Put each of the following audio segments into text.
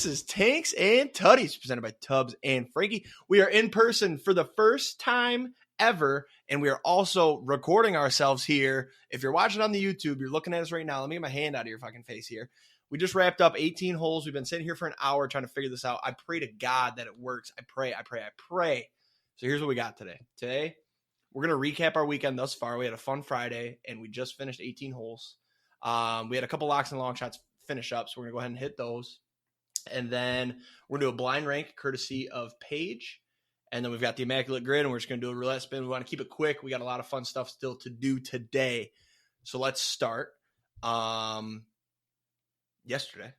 This is Tanks and Tutties, presented by Tubbs and Franke. We are in person for the first time ever, and we are also recording ourselves here. If you're watching on the YouTube, you're looking at us right now. Let me get my hand out of your fucking face here. We just wrapped up 18 holes. We've been sitting here for an hour trying to figure this out. I pray to God that it works. I pray. So here's what we got today. Today, we're going to recap our weekend thus far. We had a fun Friday, and we just finished 18 holes. We had a couple locks and long shots finish up, so we're going to go ahead and hit those. And then we're going to do a blind rank courtesy of Paige. And then we've got the Immaculate Grid, and we're just going to do a roulette spin. We want to keep it quick. We got a lot of fun stuff still to do today. So let's start. Yesterday,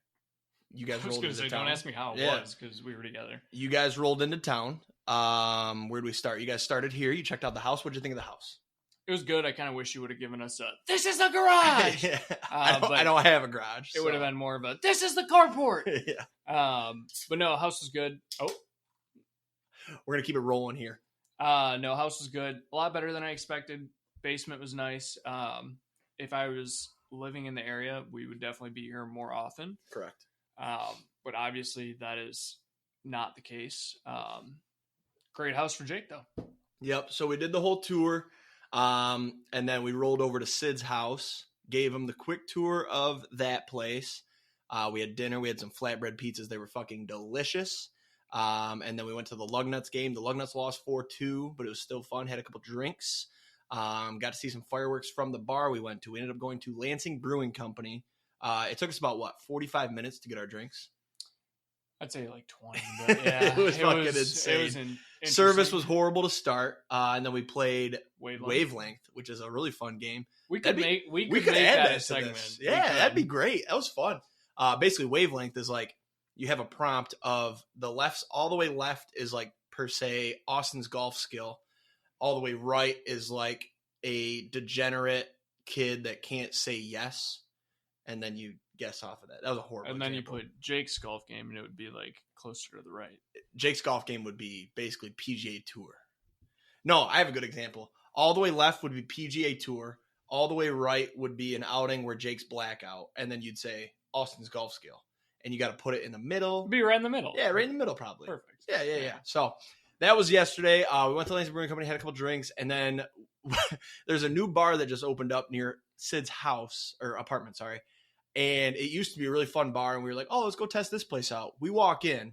you guys rolled into town. Don't ask me how it was, because we were together. You guys rolled into town. Where do we start? You guys started here. You checked out the house. What'd you think of the house? It was good. I kind of wish you would have given us this is the garage. Yeah. I don't have a garage. It would have been more of a, this is the carport. Yeah. But no, house was good. Oh. We're going to keep it rolling here. No, house was good. A lot better than I expected. Basement was nice. If I was living in the area, we would definitely be here more often. Correct. But obviously that is not the case. Great house for Jake, though. Yep. So we did the whole tour. And then we rolled over to Sid's house, gave him the quick tour of that place. We had dinner. We had some flatbread pizzas. They were fucking delicious. And then we went to the Lugnuts game. The Lugnuts lost 4-2, but it was still fun. Had a couple drinks. Got to see some fireworks from the bar we went to. We ended up going to Lansing Brewing Company. It took us about, 45 minutes to get our drinks? I'd say like 20, but yeah. It was fucking insane. Service was horrible to start, and then we played Wavelength, which is a really fun game. We could make that a segment. Yeah, that'd be great. That was fun. Basically, Wavelength is like you have a prompt of the left, all the way left is like per se Austin's golf skill. All the way right is like a degenerate kid that can't say yes, and then you guess off of that. That was a horrible And then example. You put Jake's golf game, and it would be like closer to the right. Jake's golf game would be basically PGA Tour. No, I have a good example. All the way left would be PGA Tour. All the way right would be an outing where Jake's blackout, and then you'd say Austin's golf skill, and you got to put it in the middle. It'd be right in the middle. Yeah, right in the middle, probably. Perfect. Yeah. So that was yesterday. We went to Lansing Brewing Company, had a couple drinks, and then there's a new bar that just opened up near Sid's house or apartment. Sorry. And it used to be a really fun bar, and we were like, oh, let's go test this place out. We walk in,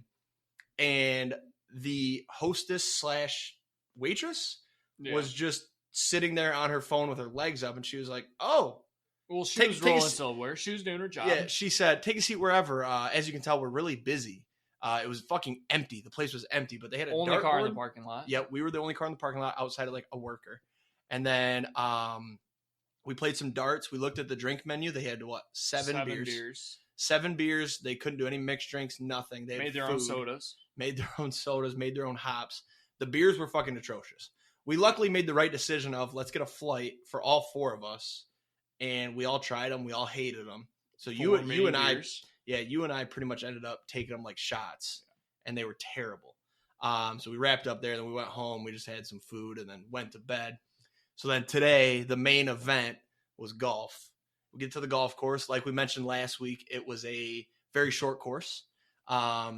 and the hostess / waitress was just sitting there on her phone with her legs up, and she was like, oh. Well, she was rolling silverware. She was doing her job. Yeah, she said, take a seat wherever. As you can tell, we're really busy. It was fucking empty. The place was empty, but they had a only car in the parking lot. Yeah, we were the only car in the parking lot outside of like a worker. And then we played some darts. We looked at the drink menu. They had seven beers. 7 beers. They couldn't do any mixed drinks, nothing. They made their own sodas. Made their own hops. The beers were fucking atrocious. We luckily made the right decision of let's get a flight for all 4 of us. And we all tried them. We all hated them. So you and I pretty much ended up taking them like shots. And they were terrible. So we wrapped up there. Then we went home. We just had some food and then went to bed. So then today, the main event was golf. We get to the golf course. Like we mentioned last week, it was a very short course. I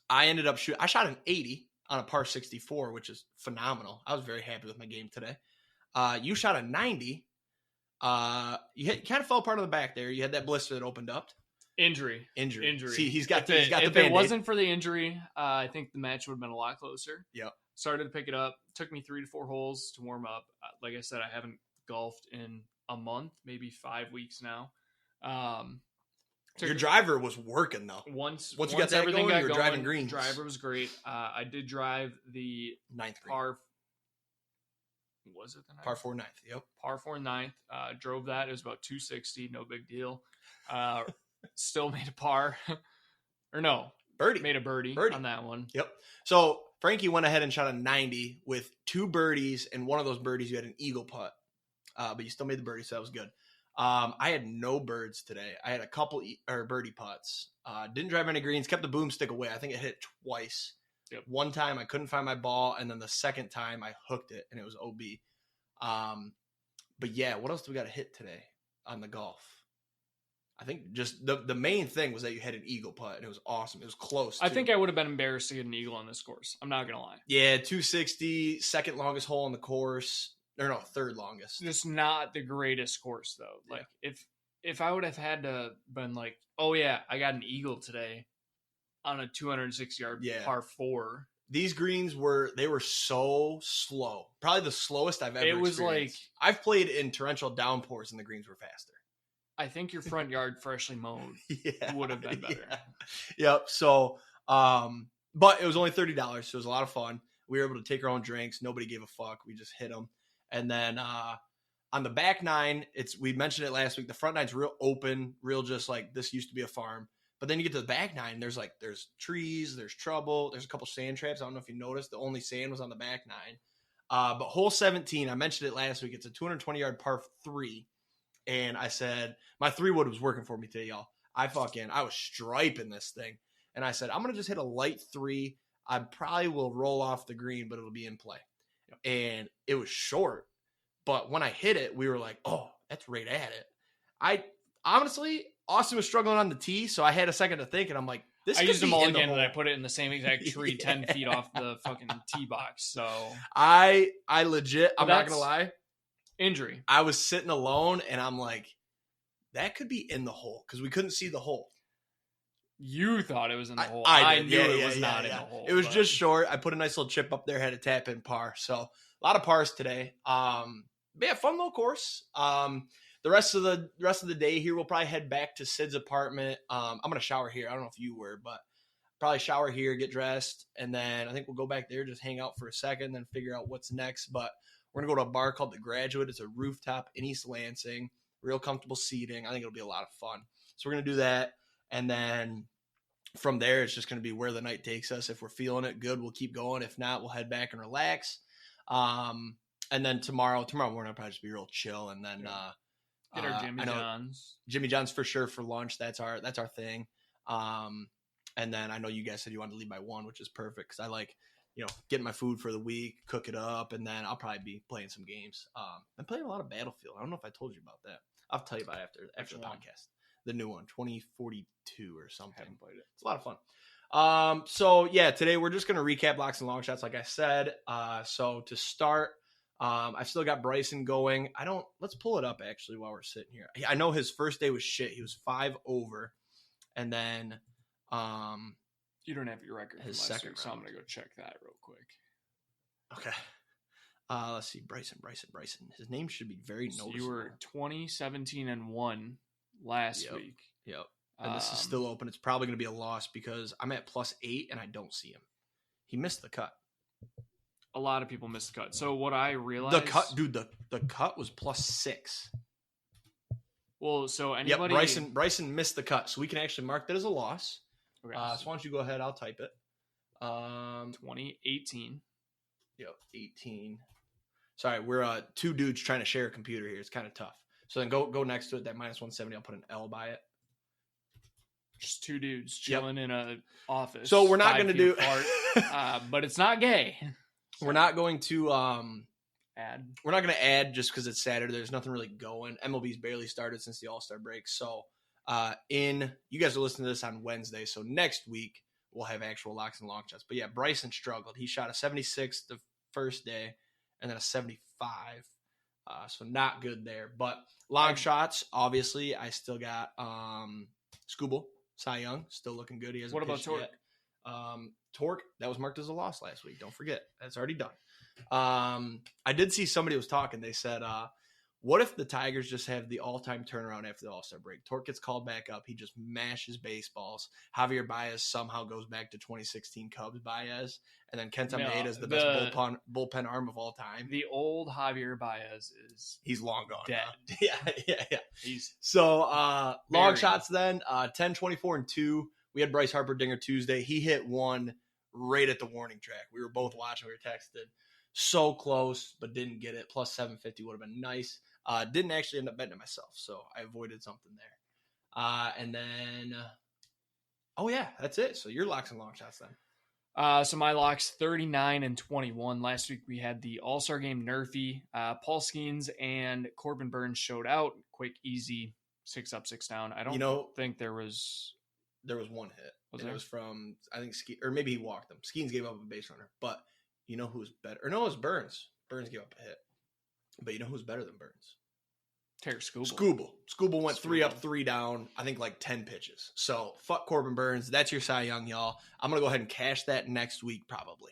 ended up I shot an 80 on a par 64, which is phenomenal. I was very happy with my game today. You shot a 90. You kind of fell apart on the back there. You had that blister that opened up. Injury. See, he's got the If Band-Aid. it wasn't for the injury, I think the match would have been a lot closer. Yep. Started to pick it up. Took me 3 to 4 holes to warm up. Like I said, I haven't golfed in a month, maybe 5 weeks now. Your driver was working though. Once you got that everything going, got you were going, driving greens. Driver was great. I did drive the 9th par. Was it the 9th? Par 4 9th. Yep. Par 4 9th. Drove that. It was about 260. No big deal. Still made a par. Or no. Birdie. Made a birdie on that one. Yep. So Franke went ahead and shot a 90 with 2 birdies, and one of those birdies you had an eagle putt. But you still made the birdie, so that was good. I had no birds today. I had a couple birdie putts. Didn't drive any greens. Kept the boomstick away. I think it hit twice. Yep. One time I couldn't find my ball, and then the second time I hooked it, and it was OB. But yeah, what else do we got to hit today on the golf? I think just the main thing was that you had an eagle putt, and it was awesome. It was close. I think I would have been embarrassed to get an eagle on this course. I'm not going to lie. Yeah, 260, second longest hole on the course. Or no, third longest. Just not the greatest course, though. Like, if I would have had to been like, oh, yeah, I got an eagle today on a 206-yard par 4. These greens were so slow. Probably the slowest I've ever experienced. It was like... I've played in torrential downpours, and the greens were faster. I think your front yard freshly mowed would have been better. Yep. So, but it was only $30, so it was a lot of fun. We were able to take our own drinks. Nobody gave a fuck. We just hit them. And then on the back nine, we mentioned it last week. The front nine's real open, real just like this used to be a farm. But then you get to the back nine, there's trees, there's trouble, there's a couple sand traps. I don't know if you noticed. The only sand was on the back nine. But hole 17, I mentioned it last week. It's a 220-yard par 3. And I said, my 3-wood was working for me today, y'all. I was striping this thing. And I said, I'm going to just hit a light 3. I probably will roll off the green, but it'll be in play. And it was short. But when I hit it, we were like, oh, that's right at it. Honestly, Austin was struggling on the tee, so I had a second to think, and I'm like, this could be in the hole. I used them all again, and I put it in the same exact tree 10 feet off the fucking tee box. So I legit, I'm not going to lie. Injury. I was sitting alone, and I'm like, that could be in the hole, because we couldn't see the hole. You thought it was in the hole. I knew it was not in the hole. It was just short. I put a nice little chip up there, had a tap in par. So a lot of pars today. But yeah, fun little course. The rest of the day here, we'll probably head back to Sid's apartment. I'm gonna shower here. I don't know if you were, but probably shower here, get dressed, and then I think we'll go back there, just hang out for a second, then figure out what's next. But we're gonna go to a bar called The Graduate. It's a rooftop in East Lansing, real comfortable seating. I think it'll be a lot of fun. So we're gonna do that, and then from there, it's just gonna be where the night takes us. If we're feeling it good, we'll keep going. If not, we'll head back and relax. And then tomorrow morning, I'll probably just be real chill, and then get our Jimmy John's. Jimmy John's for sure for lunch. That's our thing. And then I know you guys said you wanted to leave by 1, which is perfect because I like, getting my food for the week, cook it up, and then I'll probably be playing some games. I'm playing a lot of Battlefield. I don't know if I told you about that. I'll tell you about it after the podcast. The new one, 2042 or something. I haven't played it. It's a lot of fun. So yeah, today we're just going to recap Locks and Longshots, like I said. So to start, I've still got Bryson going. Let's pull it up actually while we're sitting here. I know his first day was shit. He was 5 over. And then, you don't have your record his from last second week, so I'm going to go check that real quick. Okay. Let's see. Bryson. His name should be very noticeable. You were 20-17-1 last week. Yep. And this is still open. It's probably going to be a loss because I'm at +8 and I don't see him. He missed the cut. A lot of people missed the cut. So what I realized, the cut was +6. Well, so anybody, Bryson missed the cut, so we can actually mark that as a loss. Okay. So why don't you go ahead? I'll type it. 2018. Yep, 18. Sorry, we're 2 dudes trying to share a computer here. It's kind of tough. So then go next to it. That -170. I'll put an L by it. Just 2 dudes chilling in a office. So we're not going to do, but it's not gay. So. We're not going to add. We're not going to add just because it's Saturday. There's nothing really going. MLB's barely started since the All Star break. So you guys are listening to this on Wednesday. So next week we'll have actual Locks and Longshots. But yeah, Bryson struggled. He shot a 76 the first day and then a 75. So not good there. But long shots, obviously, I still got Scooble, Cy Young, still looking good. He hasn't. What about Torque? Yet. Torque, that was marked as a loss last week. Don't forget. That's already done. I did see somebody was talking. They said, what if the Tigers just have the all-time turnaround after the All-Star break? Torque gets called back up. He just mashes baseballs. Javier Baez somehow goes back to 2016 Cubs Baez. And then Kenta Maeda is the best bullpen arm of all time. The old Javier Baez he's long gone. Dead. Yeah. Long shots then, 10, 24, and 2. We had Bryce Harper dinger Tuesday. He hit one right at the warning track. We were both watching. We were texted. So close, but didn't get it. +750 would have been nice. Didn't actually end up betting it myself, so I avoided something there. And then, that's it. So your Locks and Longshots then. So my locks 39 and 21. Last week we had the All Star Game Nerfy. Paul Skeens and Corbin Burns showed out. Quick, easy 6 up, 6 down. I don't think there was one hit. It was from, I think, or maybe he walked them. Skeens gave up a base runner. But you know who's better? Or no, it was Burns. Burns gave up a hit. But you know who's better than Burns? Terry Skubal. Skubal went 3 up, 3 down, I think like 10 pitches. So fuck Corbin Burns. That's your Cy Young, y'all. I'm going to go ahead and cash that next week probably.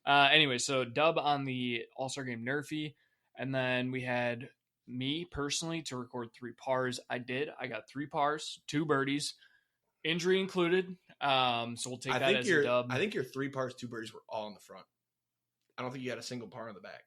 Anyway, so dub on the All Star Game Nerfy. And then we had me personally to record 3 pars. I got 3 pars, 2 birdies, injury included. So we'll take that as a dub. I think your 3 pars, 2 birdies were all in the front. I don't think you had a single par in the back.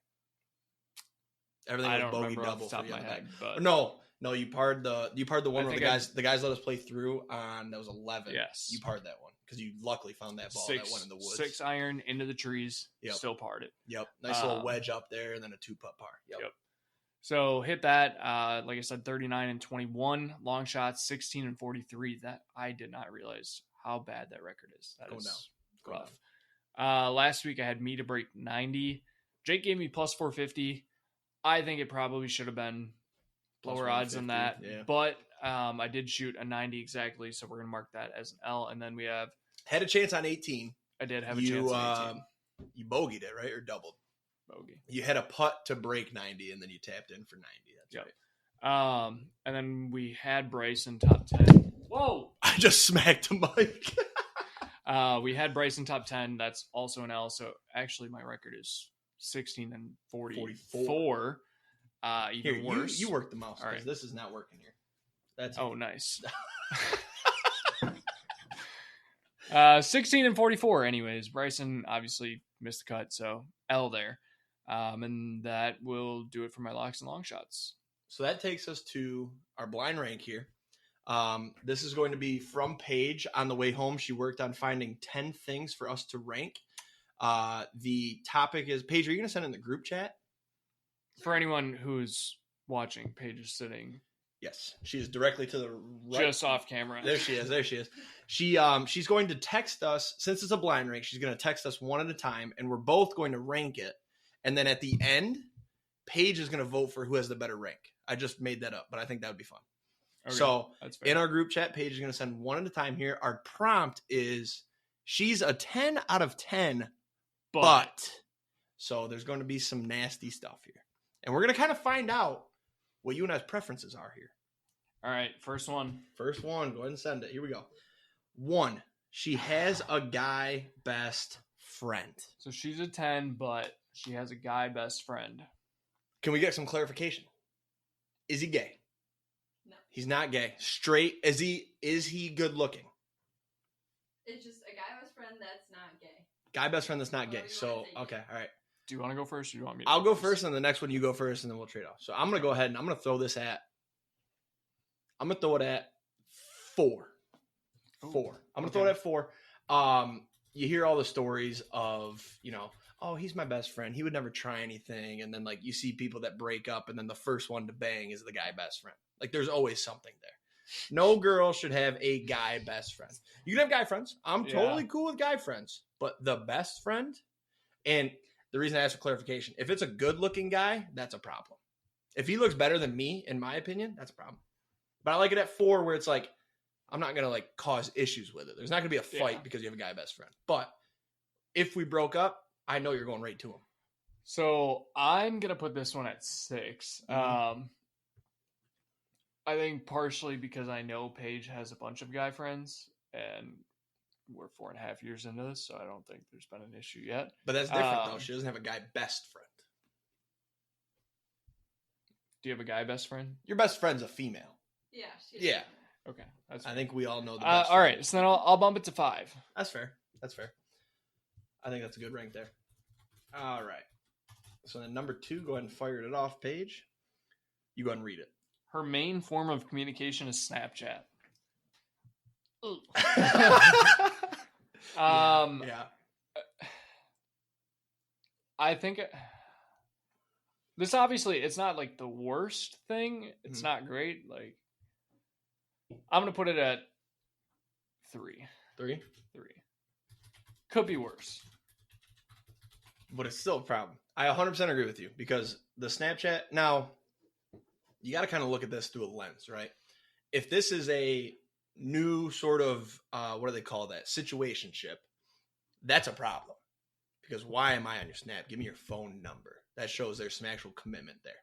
Everything was bogey double for you on the back. But... No, you parred the one where the guys let us play through on, that was 11. Yes. You parred that one because you luckily found that ball that went in the woods. 6 iron into the trees. Yep. Still parred it. Yep. Nice little wedge up there and then a 2-putt par. Yep. So hit that. Like I said, 39 and 21 long shots, 16 and 43. That I did not realize how bad that record is. That is rough. Last week I had me to break 90. Jake gave me plus 450. I think it probably should have been lower odds than that. Yeah. But I did shoot a 90 exactly, so we're going to mark that as an L. And then we have... Had a chance on 18. I did have a chance on 18. You bogeyed it, right? Or doubled? Bogey. You had a putt to break 90, and then you tapped in for 90. That's right. And then we had Bryson top 10. Whoa! I just smacked the mic. We had Bryson top 10. That's also an L. So actually my record is 16 and 44. Even here, worse. You work the mouse because right. This is not working here. That's nice. 16 and 44. Anyways, Bryson obviously missed the cut, so L there. And that will do it for my locks and long shots. So that takes us to our blind rank here. This is going to be from Paige on the way home. She worked on finding 10 things for us to rank. The topic is, Paige, are you going to send in the group chat? For anyone who's watching, Paige is sitting. Yes, she is directly to the right. Just off camera. There she is. She's going to text us, since it's a blind rank, she's going to text us one at a time, and we're both going to rank it. And then at the end, Paige is going to vote for who has the better rank. I just made that up, but I think that would be fun. Okay, so in our group chat, Paige is going to send one at a time here. Our prompt is, she's a 10 out of 10, but. So there's going to be some nasty stuff here. And we're going to kind of find out what you and I's preferences are here. All right, first one. Go ahead and send it. Here we go. 1, she has a guy best friend. So she's a 10, but she has a guy best friend. Can we get some clarification? Is he gay? No. He's not gay. Straight. Is he good looking? It's just a guy best friend that's not gay. Guy best friend that's not gay. So, okay, all right. Do you want to go first or do you want me to I'll go first, and the next one you go first, and then we'll trade off. So I'm going to go ahead and I'm going to throw it at 4. 4. I'm going to throw it at 4. You hear all the stories of, oh, he's my best friend. He would never try anything. And then, like, you see people that break up, and then the first one to bang is the guy best friend. Like, there's always something there. No girl should have a guy best friend. You can have guy friends. I'm totally cool with guy friends. But the best friend, and the reason I asked for clarification, if it's a good-looking guy, that's a problem. If he looks better than me, in my opinion, that's a problem. But I like it at 4 where it's like, I'm not going to, like, cause issues with it. There's not going to be a fight because you have a guy best friend. But if we broke up, I know you're going right to him. So I'm going to put this one at 6. Mm-hmm. I think partially because I know Paige has a bunch of guy friends, and we're 4.5 years into this, so I don't think there's been an issue yet. But that's different, though. She doesn't have a guy best friend. Do you have a guy best friend? Your best friend's a female. Yeah. Yeah. Okay. I think we all know the best all right, so then I'll bump it to 5. That's fair. I think that's a good rank there. All right. So then number 2, go ahead and fire it off, Paige. You go ahead and read it. Her main form of communication is Snapchat. Yeah. I think this obviously it's not like the worst thing. It's not great. Like I'm gonna put it at 3. 3? 3. Could be worse. But it's still a problem. I 100% agree with you because the Snapchat now you got to kind of look at this through a lens, right? if this is a new sort of, what do they call that? Situationship, that's a problem. Because why am I on your Snap? Give me your phone number. That shows there's some actual commitment there.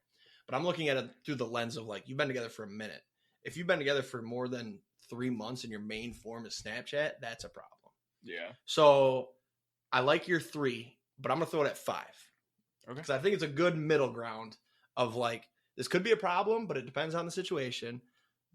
But I'm looking at it through the lens of like, you've been together for a minute. If you've been together for more than 3 months and your main form is Snapchat, that's a problem. Yeah. So I like your 3, but I'm going to throw it at 5. Okay. Because I think it's a good middle ground of like, this could be a problem, but it depends on the situation.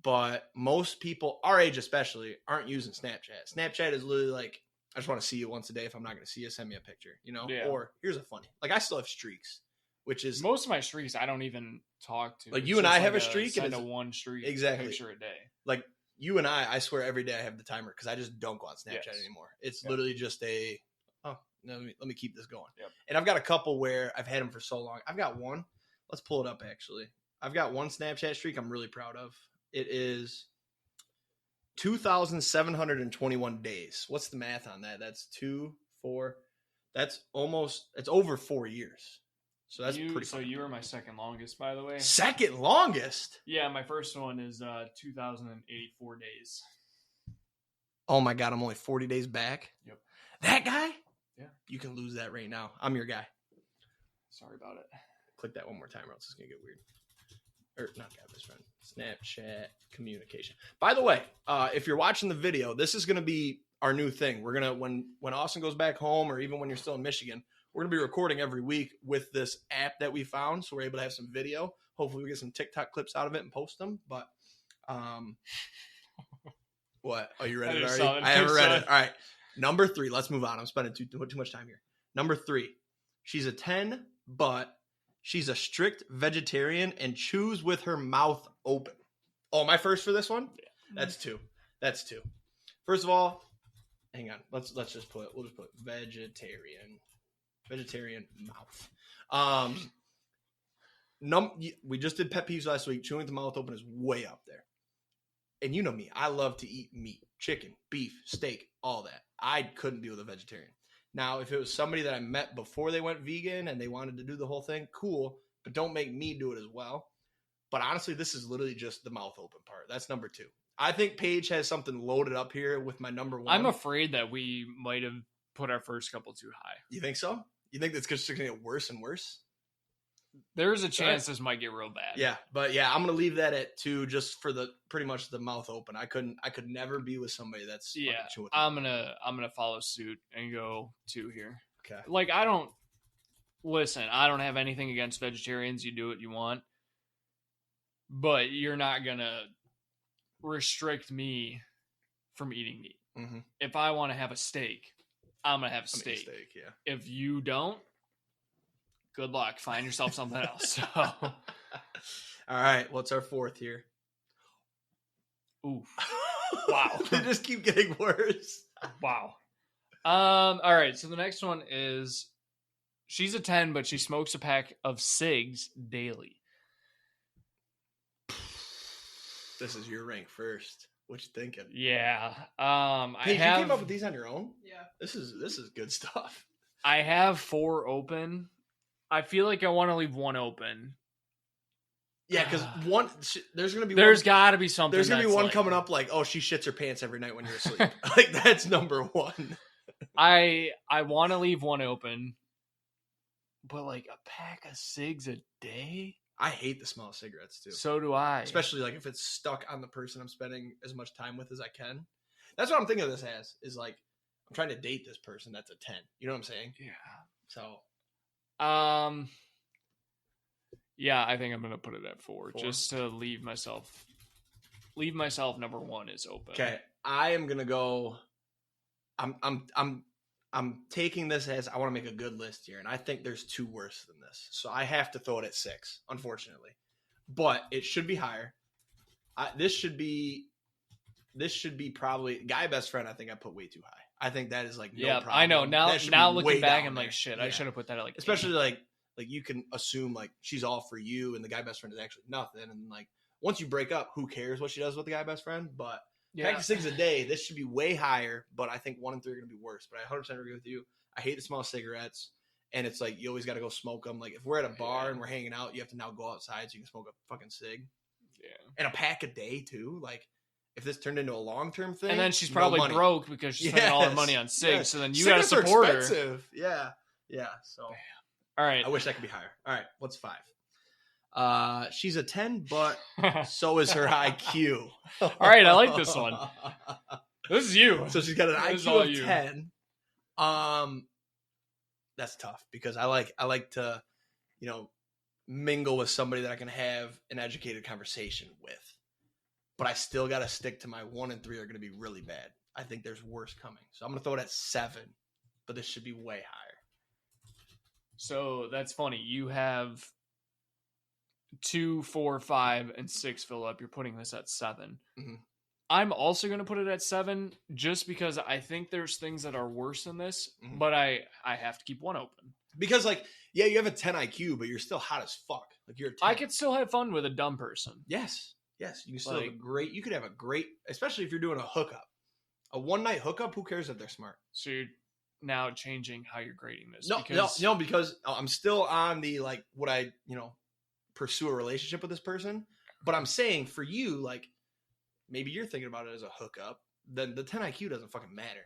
But most people, our age especially, aren't using Snapchat. Snapchat is literally like, I just want to see you once a day. If I'm not going to see you, send me a picture, you know? Yeah. Or here's a funny. Like, I still have streaks, which is... Most of my streaks, I don't even talk to. Like, you and I have a streak. Send a one streak picture a day. Like, you and I swear every day I have the timer because I just don't go on Snapchat anymore. It's literally just a, let me keep this going. Yep. And I've got a couple where I've had them for so long. I've got one. Let's pull it up, actually. I've got one Snapchat streak I'm really proud of. It is 2,721 days. What's the math on that? That's 2, 4. That's it's over 4 years. So that's pretty. So you were my second longest, by the way. Second longest? Yeah, my first one is 2,084 days. Oh my God, I'm only 40 days back. Yep. That guy? Yeah. You can lose that right now. I'm your guy. Sorry about it. Click that one more time or else it's going to get weird. Or not guy, best friend. Snapchat communication. By the way, if you're watching the video, this is going to be our new thing. We're going to, when Austin goes back home or even when you're still in Michigan, we're going to be recording every week with this app that we found. So we're able to have some video. Hopefully we get some TikTok clips out of it and post them. But, what? Oh, you read it already? I haven't read it. All right. Number 3. Let's move on. I'm spending too much time here. Number 3. She's a 10, but she's a strict vegetarian and chews with her mouth open. Oh, my first for this one? Yeah. That's 2. That's 2. First of all, hang on. We'll just put vegetarian mouth. We just did pet peeves last week. Chewing with the mouth open is way up there. And you know me, I love to eat meat, chicken, beef, steak, all that. I couldn't be with a vegetarian. Now, if it was somebody that I met before they went vegan and they wanted to do the whole thing, cool, but don't make me do it as well. But honestly, this is literally just the mouth open part. That's number 2. I think Paige has something loaded up here with my number 1. I'm afraid that we might have put our first couple too high. You think so? You think that's just going to get worse and worse? There's a chance this might get real bad. Yeah, but yeah, I'm going to leave that at 2 just for pretty much the mouth open. I could never be with somebody that's I'm going to follow suit and go 2 here. Okay. Like I don't have anything against vegetarians. You do what you want. But you're not going to restrict me from eating meat. Mm-hmm. If I want to have a steak, I'm going to have a steak. Yeah. If you don't, good luck. Find yourself something else. So. All right. What's our 4th here? Oof. Wow. They just keep getting worse. Wow. All right. So the next one is she's a 10, but she smokes a pack of cigs daily. This is your rank first. What you thinking? Yeah. Paige, you came up with these on your own? Yeah. This is good stuff. I have 4 open. I feel like I want to leave 1 open. Yeah, because there's got to be something. There's gonna be one coming up like, oh, she shits her pants every night when you're asleep. Like that's number 1. I want to leave 1 open, but like a pack of cigs a day. I hate the smell of cigarettes too. So do I. Especially like if it's stuck on the person I'm spending as much time with as I can. That's what I'm thinking of this as, is like I'm trying to date this person that's a 10. You know what I'm saying? Yeah. So yeah, I think I'm gonna put it at 4 just to leave myself number 1 is open. Okay. I am gonna go I'm taking this as I want to make a good list here, and I think there's 2 worse than this. So I have to throw it at 6, unfortunately. But it should be higher. This should be probably guy best friend. I think I put way too high. I think that is like no problem. I know. Now looking back, I'm like, shit. Yeah. I should have put that at like, especially 8. like you can assume like she's all for you, and the guy best friend is actually nothing. And like once you break up, who cares what she does with the guy best friend? But pack of cigs a day, this should be way higher, but I think 1 and 3 are going to be worse. But I 100% agree with you. I hate the smell of cigarettes, and it's like you always got to go smoke them. Like if we're at a bar and we're hanging out, you have to now go outside so you can smoke a fucking cig. And a pack a day too. Like if this turned into a long-term thing. And then she's probably broke because she spent all her money on cigs. So then you got to support her. Yeah. Yeah. So. Damn. All right. I wish that could be higher. All right. What's 5? She's a 10, but so is her IQ. All right. I like this one. This is you. So she's got an IQ of 10. That's tough because I like to, mingle with somebody that I can have an educated conversation with. But I still got to stick to my 1 and 3 are going to be really bad. I think there's worse coming. So I'm going to throw it at 7, but this should be way higher. So that's funny. You have 2, 4, 5, and 6 fill up. You're putting this at 7. Mm-hmm. I'm also going to put it at 7 just because I think there's things that are worse than this, mm-hmm. but I have to keep 1 open. Because, you have a 10 IQ, but you're still hot as fuck. Like, you're a 10. I could still have fun with a dumb person. Yes. You can still you could have a great, especially if you're doing a hookup. A one-night hookup, who cares if they're smart? So you're now changing how you're grading this. No, because I'm still on the, would I, pursue a relationship with this person? But I'm saying for you, maybe you're thinking about it as a hookup, then the 10 IQ doesn't fucking matter.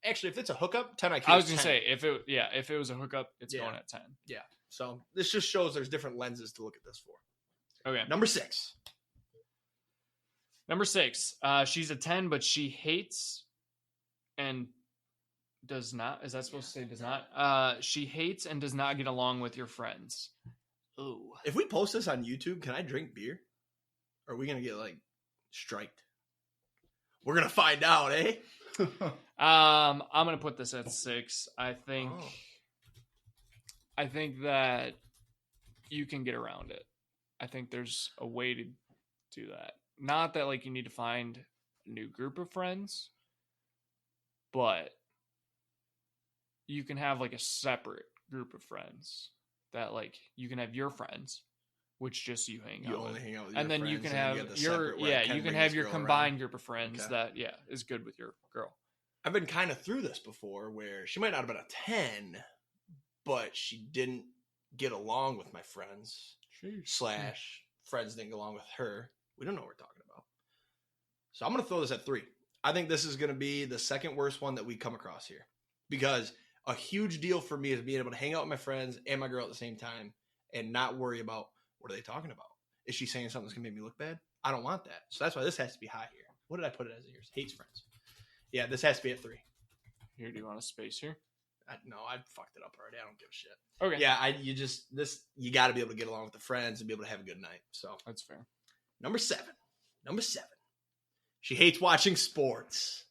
Actually, if it's a hookup, 10 IQ. I was going to say, if it was a hookup, it's going at 10. Yeah. So this just shows there's different lenses to look at this for. Okay. Number 6. She's a 10, but she hates and does not. Is that supposed to say does not? She hates and does not get along with your friends. Ooh. If we post this on YouTube, can I drink beer? Or are we going to get striked? We're going to find out, eh? I'm going to put this at 6. I think that you can get around it. I think there's a way to do that. Not that you need to find a new group of friends, but you can have a separate group of friends that you can have your friends, which just you hang out. You only hang out with and your then friends, you can have you can have your combined group of friends that is good with your girl. I've been kind of through this before where she might not have been a 10, but she didn't get along with my friends. Sheesh. / friends didn't get along with her. We don't know what we're talking about. So I'm going to throw this at 3. I think this is going to be the second worst one that we come across here. Because a huge deal for me is being able to hang out with my friends and my girl at the same time and not worry about what are they talking about. Is she saying something that's going to make me look bad? I don't want that. So that's why this has to be high here. What did I put it as yours? Hates friends. Yeah, this has to be at 3. Here, do you want a space here? No, I fucked it up already. I don't give a shit. Okay. Yeah, you got to be able to get along with the friends and be able to have a good night. So that's fair. Number 7. She hates watching sports.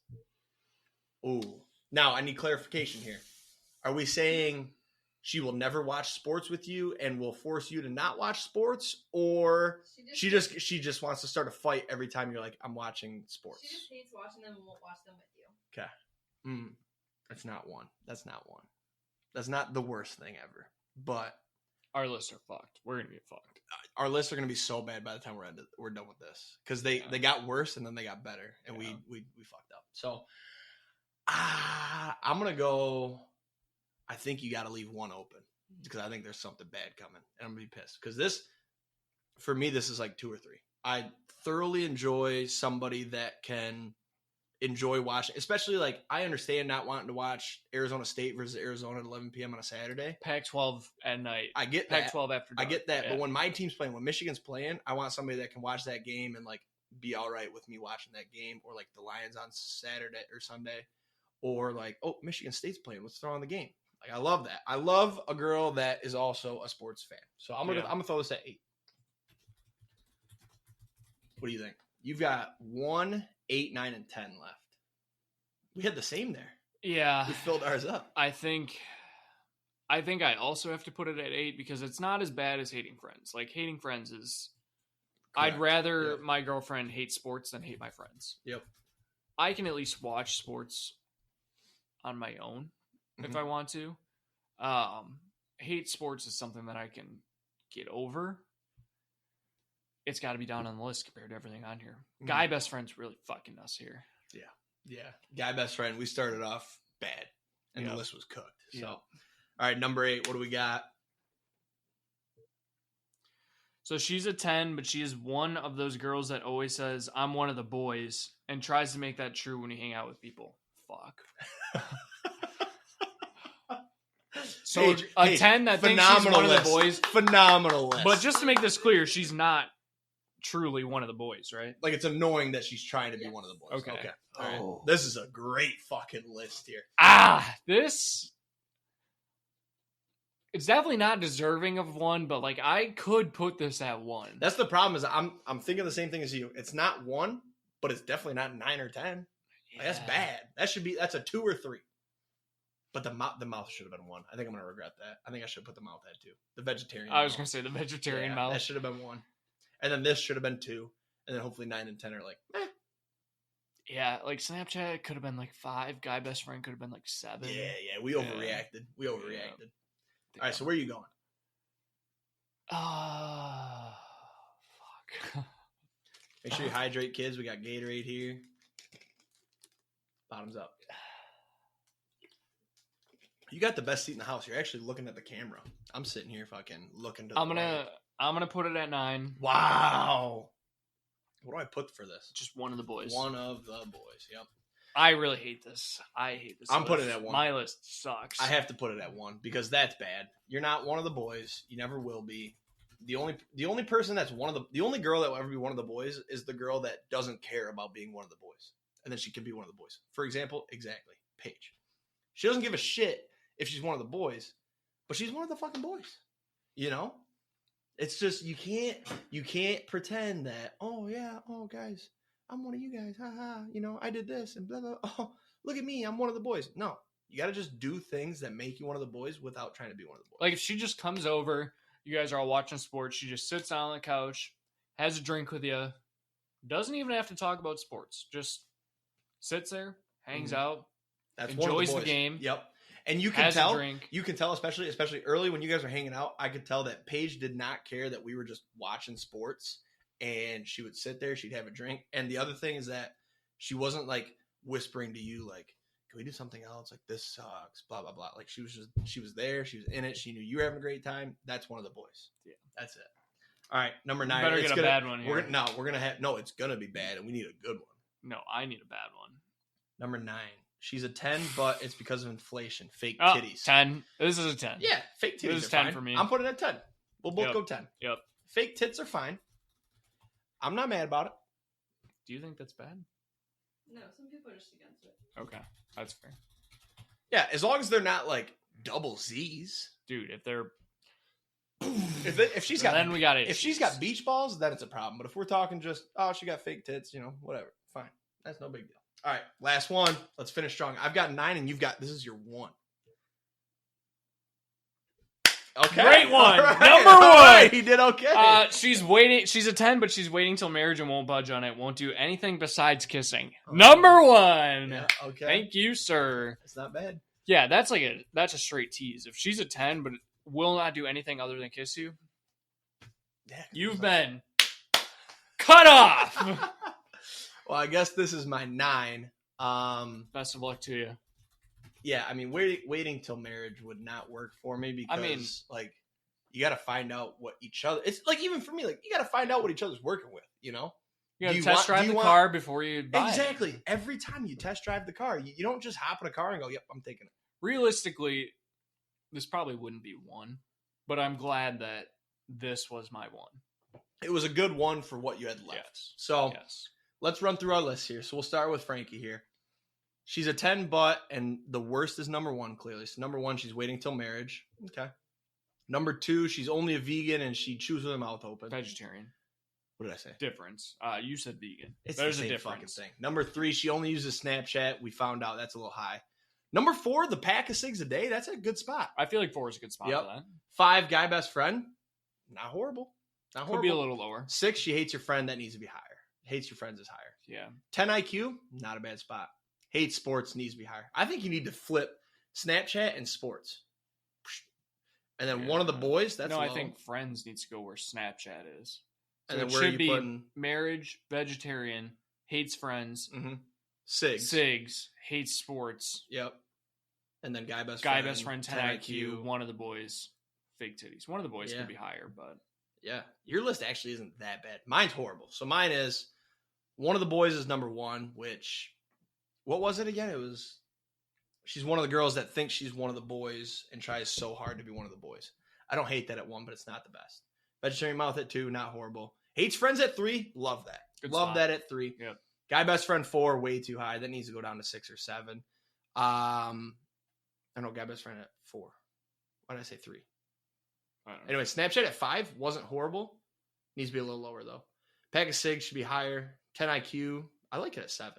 Ooh. Now, I need clarification here. Are we saying she will never watch sports with you and will force you to not watch sports? Or she just wants to start a fight every time you're like, I'm watching sports? She just hates watching them and won't watch them with you. Okay. That's not one. That's not the worst thing ever. But our lists are fucked. We're going to get fucked. Our lists are going to be so bad by the time we're done with this. Because they got worse and then they got better. And we fucked up. So I'm going to go, I think you got to leave 1 open. Because I think there's something bad coming. And I'm going to be pissed. Because this, for me, this is 2 or 3. I thoroughly enjoy somebody that can enjoy watching, especially I understand not wanting to watch Arizona State versus Arizona at 11 p.m. on a Saturday. Pac-12 at night. I get that. Pac-12 after dark. I get that. Yeah. But when my team's playing, when Michigan's playing, I want somebody that can watch that game and be all right with me watching that game, or the Lions on Saturday or Sunday, or Michigan State's playing. Let's throw on the game. I love that. I love a girl that is also a sports fan. So I'm gonna throw this at 8. What do you think? You've got 1, 8, 9, and 10 left. We had the same there. Yeah. We filled ours up. I think I also have to put it at 8 because it's not as bad as hating friends. Hating friends is... Correct. I'd rather my girlfriend hate sports than hate my friends. Yep. I can at least watch sports on my own if I want to. Hate sports is something that I can get over. It's got to be down on the list compared to everything on here. Guy best friend's really fucking us here. Yeah. Guy best friend. We started off bad, and the list was cooked. So, all right, number 8. What do we got? So she's a 10, but she is one of those girls that always says, I'm one of the boys, and tries to make that true when you hang out with people. Fuck. So Paige, 10 that thinks she's one of the boys. Phenomenal list. But just to make this clear, she's not truly one of the boys, right? Like, it's annoying that she's trying to be one of the boys. Okay. All right. This is a great fucking list here. It's definitely not deserving of one, but like I could put this at 1. That's the problem is I'm thinking the same thing as you. It's not 1, but it's definitely not 9 or 10. Yeah. Like, that's bad. That's a 2 or 3. But the mouth should have been 1. I think I'm gonna regret that. I think I should put the mouth at 2. The vegetarian. I was gonna say the vegetarian mouth. That should have been 1. And then this should have been 2. And then hopefully 9 and 10 are like, eh. Yeah, like Snapchat could have been like 5. Guy best friend could have been like 7. Yeah. We overreacted. Yeah. All right, so where are you going? Fuck. Make sure you hydrate, kids. We got Gatorade here. Bottoms up. You got the best seat in the house. You're actually looking at the camera. I'm sitting here fucking looking to the right. I'm gonna put it at 9. Wow. What do I put for this? Just one of the boys. One of the boys. Yep. I really hate this. I'm putting it at 1. My list sucks. I have to put it at 1 because that's bad. You're not one of the boys. You never will be. The only person that's the only girl that will ever be one of the boys is the girl that doesn't care about being one of the boys. And then she can be one of the boys. For example, exactly, Paige. She doesn't give a shit if she's one of the boys, but she's one of the fucking boys. You know? It's just you can't pretend that, oh yeah, oh guys, I'm one of you guys. Haha, I did this and blah blah. Oh, look at me, I'm one of the boys. No. You got to just do things that make you one of the boys without trying to be one of the boys. Like if she just comes over, you guys are all watching sports, she just sits down on the couch, has a drink with you, doesn't even have to talk about sports. Just sits there, hangs out, enjoys the game. Yep. And you can tell, especially early when you guys were hanging out, I could tell that Paige did not care that we were just watching sports, and she would sit there, she'd have a drink. And the other thing is that she wasn't like whispering to you like, can we do something else? Like, this sucks, blah, blah, blah. Like, she was there. She was in it. She knew you were having a great time. That's one of the boys. Yeah. That's it. All right. Number 9. Better get a bad one here. It's going to be bad, and we need a good one. No, I need a bad one. Number 9. She's a 10, but it's because of inflation. Fake Oh, titties. 10. This is a 10. Yeah, fake titties This is are 10 fine. for me. I'm putting it at 10. We'll both go 10. Yep. Fake tits are fine. I'm not mad about it. Do you think that's bad? No, some people are just against it. Okay, that's fair. Yeah, as long as they're not like double Z's. Dude, if they're if she's got then we got it. If she's got beach balls, then it's a problem. But if we're talking just she got fake tits, whatever, fine. That's no big deal. All right, last one. Let's finish strong. I've got 9, and this is your 1. Okay, great one. Right. Number 1. Right. He did okay. She's waiting. She's a 10, but she's waiting till marriage and won't budge on it. Won't do anything besides kissing. Number 1. Yeah, okay. Thank you, sir. It's not bad. Yeah, that's a straight tease. If she's a 10, but will not do anything other than kiss you, you've been cut off. Well, I guess this is my 9. Best of luck to you. Yeah, I mean, waiting till marriage would not work for me because, you got to find out what each other. It's like even for me, like you got to find out what each other's working with. You got to test drive the car before you buy exactly. it. Every time you test drive the car, you don't just hop in a car and go, "Yep, I'm taking it." Realistically, this probably wouldn't be 1, but I'm glad that this was my 1. It was a good one for what you had left. Yes. So let's run through our list here. So we'll start with Frankie here. She's a 10, and the worst is number 1, clearly. So number 1, she's waiting till marriage. Okay. Number 2, she's only a vegan and she chews with her mouth open. Vegetarian. What did I say? Difference. You said vegan. There's the same fucking thing. Number 3, she only uses Snapchat. We found out that's a little high. Number 4, the pack of cigs a day. That's a good spot. I feel like 4 is a good spot for that. 5, guy best friend. Not horrible. Could be a little lower. 6, she hates your friend. That needs to be higher. Hates your friends is higher. Yeah. 10 IQ. Not a bad spot. Hates sports needs to be higher. I think you need to flip Snapchat and sports. And then one of the boys, that's low. I think friends needs to go where Snapchat is. So and then it where should you be putting marriage, vegetarian, hates friends, Sigs, hates sports. Yep. And then guy best friend, 10 IQ, one of the boys, fake titties. One of the boys could be higher, but Yeah. Your list actually isn't that bad. Mine's horrible. So mine is one of the boys is number 1, which, what was it again? It was, she's one of the girls that thinks she's one of the boys and tries so hard to be one of the boys. I don't hate that at 1, but it's not the best. Vegetarian mouth at 2, not horrible. Hates friends at 3, love that. Good love spot. that at 3. Yep. Guy best friend 4, way too high. That needs to go down to 6 or 7. I don't know, guy best friend at 4. Why did I say 3? Anyway, Snapchat at 5 wasn't horrible. Needs to be a little lower though. Pack of cigs should be higher. 10 IQ, I like it at 7.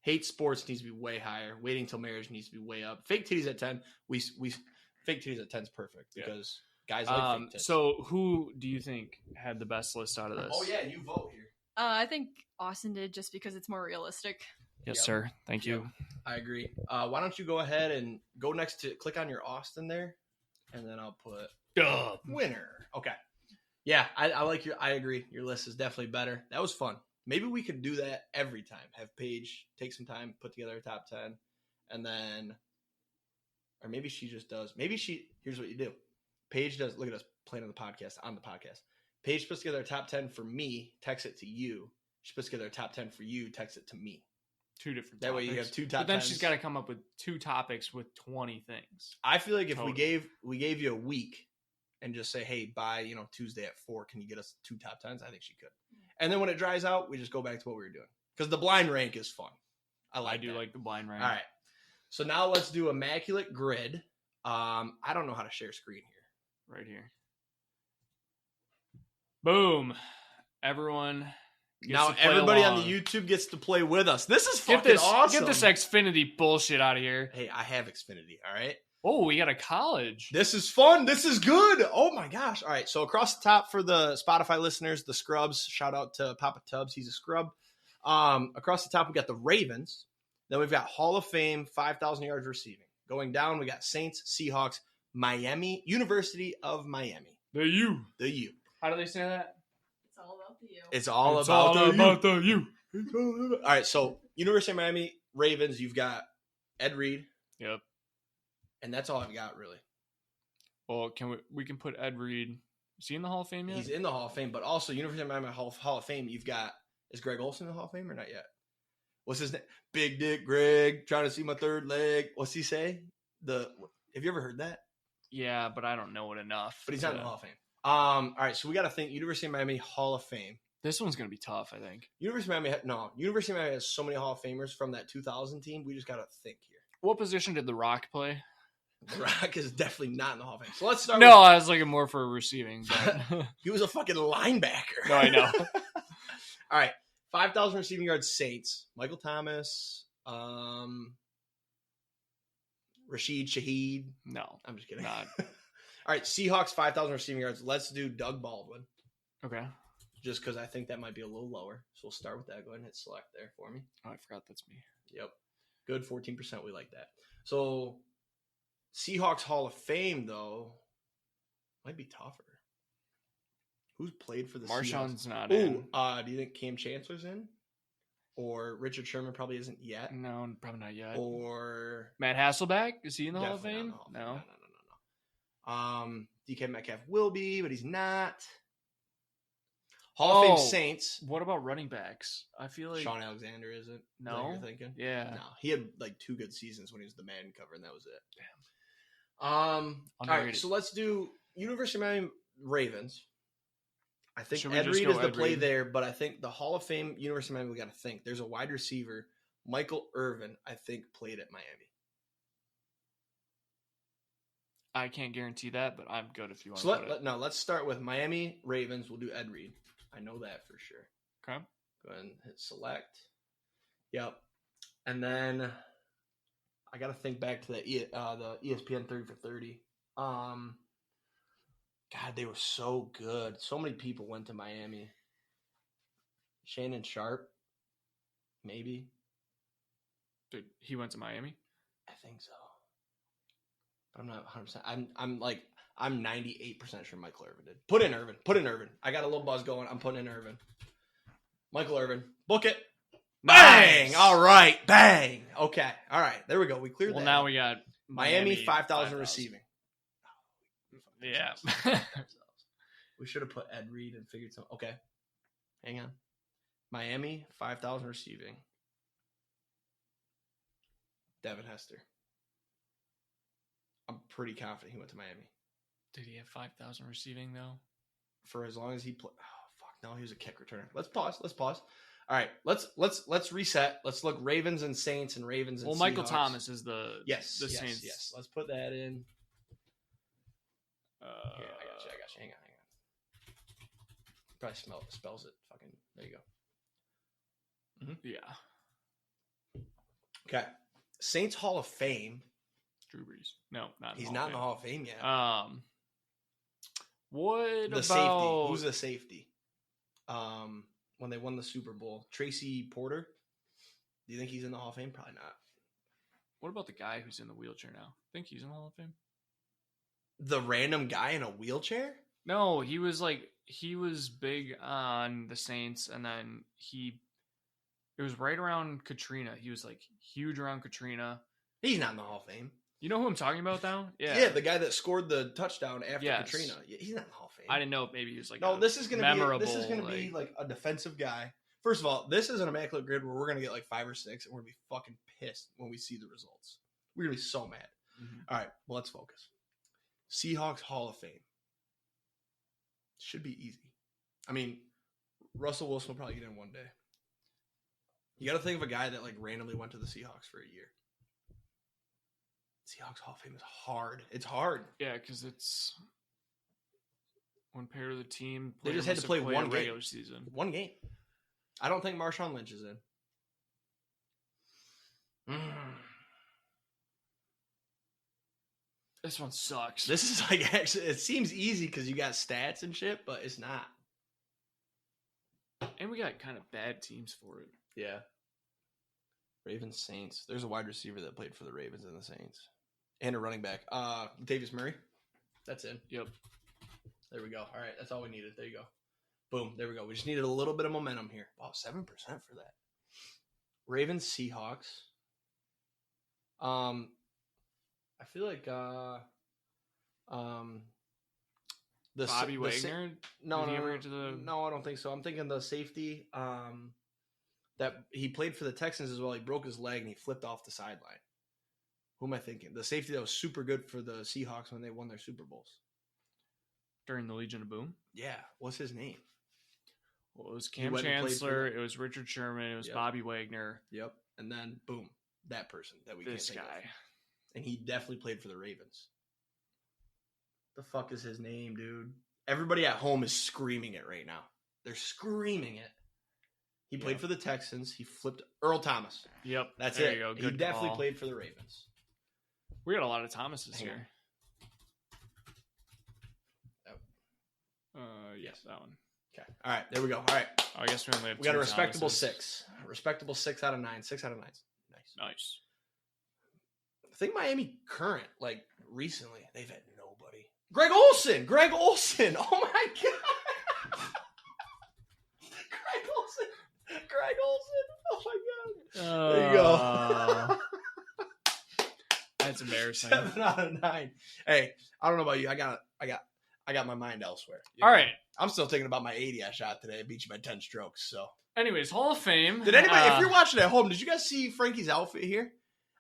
Hate sports needs to be way higher. Waiting till marriage needs to be way up. Fake titties at 10. We fake titties at 10 is perfect because guys like fake titties. So who do you think had the best list out of this? Oh yeah, you vote here. I think Austin did just because it's more realistic. Yes, sir. Thank you. I agree. Why don't you go ahead and go next to click on your Austin there, and then I'll put winner. Okay. Yeah, I like I agree. Your list is definitely better. That was fun. Maybe we could do that every time. Have Paige take some time, put together a top 10, and then, or maybe she just does. Maybe here's what you do. Paige does, look at us playing on the podcast. Paige puts together a top 10 for me, text it to you. She puts together a top 10 for you, text it to me. 2 different that topics. way you have 2 top 10s. But then she's got to come up with 2 topics with 20 things. I feel like if we gave you a week and just say, hey, by Tuesday at 4, can you get us 2 top 10s? I think she could. And then when it dries out, we just go back to what we were doing. Because the blind rank is fun. I do like the blind rank. All right. So now let's do Immaculate Grid. I don't know how to share screen here. Right here. Boom. Everyone. Now everybody on the YouTube gets to play with us. This is fucking awesome. Get this Xfinity bullshit out of here. Hey, I have Xfinity, all right? Oh, we got a college. This is fun. This is good. Oh, my gosh. All right, so across the top for the Spotify listeners, the Scrubs. Shout out to Papa Tubbs. He's a scrub. Across the top, we got the Ravens. Then we've got Hall of Fame, 5,000 yards receiving. Going down, we got Saints, Seahawks, Miami, University of Miami. The U. The U. How do they say that? It's all about the U. It's all about the U. All right, so University of Miami, Ravens, you've got Ed Reed. Yep. And that's all I've got, really. Well, we can put Ed Reed. Is he in the Hall of Fame yet? He's in the Hall of Fame, but also University of Miami Hall of Fame, you've got, is Greg Olsen in the Hall of Fame or not yet? What's his name? Big Dick Greg, trying to see my third leg. What's he say? Have you ever heard that? Yeah, but I don't know it enough. But he's not in the Hall of Fame. All right, so we got to think University of Miami Hall of Fame. This one's going to be tough, I think. University of Miami has so many Hall of Famers from that 2000 team. We just got to think here. What position did The Rock play? The Rock is definitely not in the Hall of Fame. So let's start I was looking more for receiving. But... he was a fucking linebacker. No, I know. All right. 5,000 receiving yards Saints. Michael Thomas. Rashid Shaheed. No. I'm just kidding. Not. All right. Seahawks, 5,000 receiving yards. Let's do Doug Baldwin. Okay. Just because I think that might be a little lower. So we'll start with that. Go ahead and hit select there for me. Oh, I forgot that's me. Yep. Good. 14%. We like that. So Seahawks Hall of Fame, though, might be tougher. Who's played for the Marshawn's Seahawks? not in. Do you think Cam Chancellor's in? Or Richard Sherman probably isn't yet? No, probably not yet. Or Matt Hasselbeck? Is he in the Hall of definitely Fame? not in the Hall of Fame. No. DK Metcalf will be, but he's not. Hall of Fame Saints. What about running backs? I feel like Sean Alexander isn't. No. Is that what you're thinking? Yeah. No. He had like 2 good seasons when he was the Madden cover, and that was it. Damn. All right, so let's do University of Miami Ravens. I think Should we Ed just Reed go is the Ed play Reed? there, but I think the Hall of Fame University of Miami, we got to think. There's a wide receiver, Michael Irvin, I think played at Miami. I can't guarantee that, but I'm good if you want So to put it. let's start with Miami Ravens. We'll do Ed Reed. I know that for sure. Okay. Go ahead and hit select. Yep. And then I got to think back to the ESPN 30 for 30. God, they were so good. So many people went to Miami. Shannon Sharp, maybe. Dude, he went to Miami? I think so. But I'm not 100%. I'm 98% sure Michael Irvin did. Put in Irvin. I got a little buzz going. I'm putting in Irvin. Michael Irvin. Book it. Bang! Nice. All right. Bang! Okay. All right. There we go. We cleared that. Well, now we got Miami 5,000 receiving. Yeah. We should have put Ed Reed and figured something. Okay. Hang on. Miami, 5,000 receiving. Devin Hester. I'm pretty confident he went to Miami. Did he have 5,000 receiving, though? For as long as he played. Oh, fuck. No, he was a kick returner. Let's pause. All right. Let's reset. Let's look Ravens and Saints and Ravens and Seahawks. Michael Thomas is the Saints. Yes. Let's put that in. Here, I got you. Hang on. Probably spells it. Fucking. There you go. Mm-hmm. Yeah. Okay. Saints Hall of Fame. Drew Brees. No, not. He's not in the Hall of Fame yet. What the about safety? Who's the safety? When they won the Super Bowl, Tracy Porter. Do you think he's in the Hall of Fame? Probably not. What about the guy who's in the wheelchair now? Think he's in the Hall of Fame? The random guy in a wheelchair? No, he was big on the Saints, and then it was right around Katrina. He was like huge around Katrina. He's not in the Hall of Fame. You know who I'm talking about now? Yeah, the guy that scored the touchdown after Katrina. Yeah, he's not in the Hall of Fame. I didn't know maybe he was like this is gonna be like a defensive guy. First of all, this is an Immaculate Grid where we're gonna get like 5 or 6, and we're gonna be fucking pissed when we see the results. We're gonna be so mad. Mm-hmm. All right, well, let's focus. Seahawks Hall of Fame should be easy. I mean, Russell Wilson will probably get in one day. You got to think of a guy that like randomly went to the Seahawks for a year. Seahawks Hall of Fame is hard. It's hard. Yeah, because it's one pair of the team. They just had to play one regular season. One game. I don't think Marshawn Lynch is in. This one sucks. This is like actually, it seems easy because you got stats and shit, but it's not. And we got kind of bad teams for it. Yeah. Ravens, Saints. There's a wide receiver that played for the Ravens and the Saints. And a running back. Davis Murray. That's in. Yep. There we go. All right. That's all we needed. There you go. Boom. There we go. We just needed a little bit of momentum here. Wow, 7% for that. Ravens, Seahawks. I feel like Bobby Wagner. No, I don't think so. I'm thinking the safety that he played for the Texans as well. He broke his leg and he flipped off the sideline. Who am I thinking? The safety that was super good for the Seahawks when they won their Super Bowls during the Legion of Boom. Yeah, what's his name? Well, it was Cam Chancellor. It was Richard Sherman. It was Bobby Wagner. Yep, and then boom, that person that we this can't think guy. of. And he definitely played for the Ravens. The fuck is his name, dude? Everybody at home is screaming it right now. They're screaming it. He played for the Texans. He flipped Earl Thomas. Yep. That's there it. You go. Good he definitely call. played for the Ravens. We got a lot of Thomases here. Yes, that one. Okay. All right. There we go. All right. I guess we only have we got a respectable Thomases. 6. A respectable 6 out of 9. 6 out of 9. Nice. I think Miami current, like recently, they've had nobody. Greg Olsen. Oh my God. Greg Olsen. Oh my God. There you go. That's embarrassing. 7 out of 9. Hey, I don't know about you. I got my mind elsewhere. All right. I'm still thinking about my 80 I shot today. I beat you by 10 strokes. So, anyways, Hall of Fame. Did anybody? If you're watching at home, did you guys see Frankie's outfit here?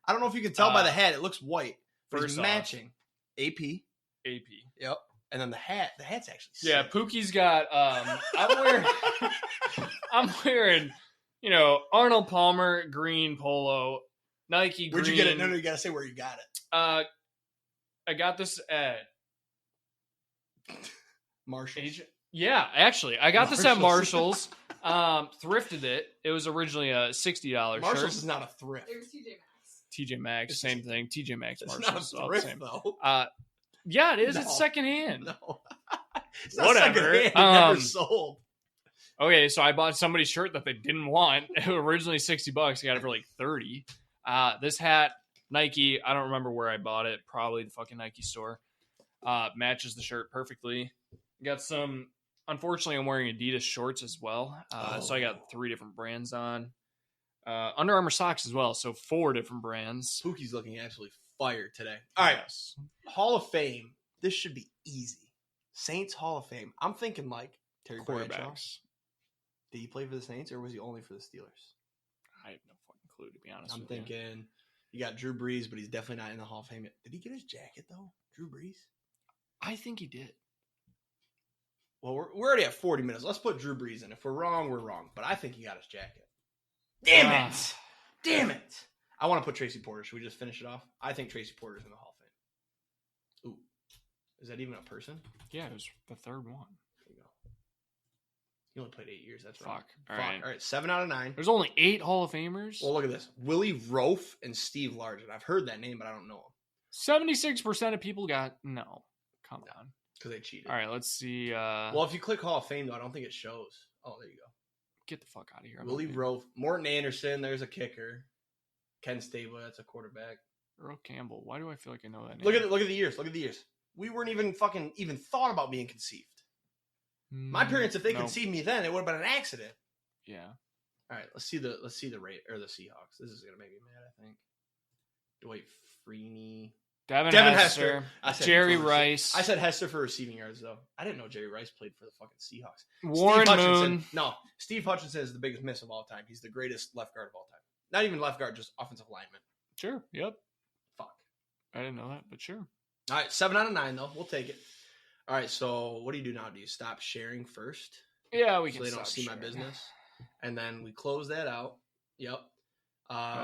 I don't know if you can tell by the hat. It looks white. But it's matching. AP. Yep. And then the hat's actually sick. Yeah, Pookie's got. I'm wearing, Arnold Palmer green polo, Nike green. Where'd you get it? No, you gotta say where you got it. I got this at Marshalls. Yeah, actually, I got this at Marshalls. Thrifted it. It was originally a $60 Marshalls shirt. is not a thrift. It was TJ Maxx. TJ Maxx, same thing. TJ Maxx, It's Marshalls, not a all thrift, the same. though. Yeah, it is. No. It's secondhand. No. It's not Whatever. secondhand. It never sold. Okay, so I bought somebody's shirt that they didn't want. It was originally $60. I got it for like $30. This hat, Nike. I don't remember where I bought it. Probably the fucking Nike store. Matches the shirt perfectly. Got some. Unfortunately, I'm wearing Adidas shorts as well. So I got 3 different brands on. Under Armour socks as well. So 4 different brands. Pookie's looking absolutely fired today. All right. Yes. Hall of Fame. This should be easy. Saints Hall of Fame. I'm thinking like Terry Bradshaw. Quarterbacks. Did he play for the Saints or was he only for the Steelers? I have no fucking clue, to be honest I'm with you. thinking you got Drew Brees, but he's definitely not in the Hall of Fame yet. Did he get his jacket, though? Drew Brees? I think he did. Well, we're already at 40 minutes. Let's put Drew Brees in. If we're wrong, we're wrong. But I think he got his jacket. Damn it! Damn it! I want to put Tracy Porter. Should we just finish it off? I think Tracy Porter's in the Hall of Fame. Ooh. Is that even a person? Yeah, it was the third one. There you go. He only played 8 years. That's Fuck. wrong. All Fuck. right. All right, 7 out of 9. There's only 8 Hall of Famers. Well, look at this. Willie Rofe and Steve Largent. I've heard that name, but I don't know him. 76% of people got no. Come on. Because they cheated. All right, let's see. Well, if you click Hall of Fame, though, I don't think it shows. Oh, there you go. Get the fuck out of here. Willie Rofe. Morton Anderson, there's a kicker. Ken Stabler, that's a quarterback. Earl Campbell. Why do I feel like I know that name? Look at the years. Look at the years. We weren't even thought about being conceived. My parents, if they conceived me then, it would have been an accident. Yeah. All right, let's see the the Seahawks. This is gonna make me mad, I think. Dwight Freeney. Devin Hester. Jerry Rice. I said Hester for receiving yards, though. I didn't know Jerry Rice played for the fucking Seahawks. Warren Moon. No, Steve Hutchinson is the biggest miss of all time. He's the greatest left guard of all time. Not even left guard, just offensive lineman. Sure. Yep. Fuck. I didn't know that, but sure. All right, 7 out of 9, though. We'll take it. All right, so what do you do now? Do you stop sharing first? Yeah, we so can they don't see my business? And then we close that out. Yep.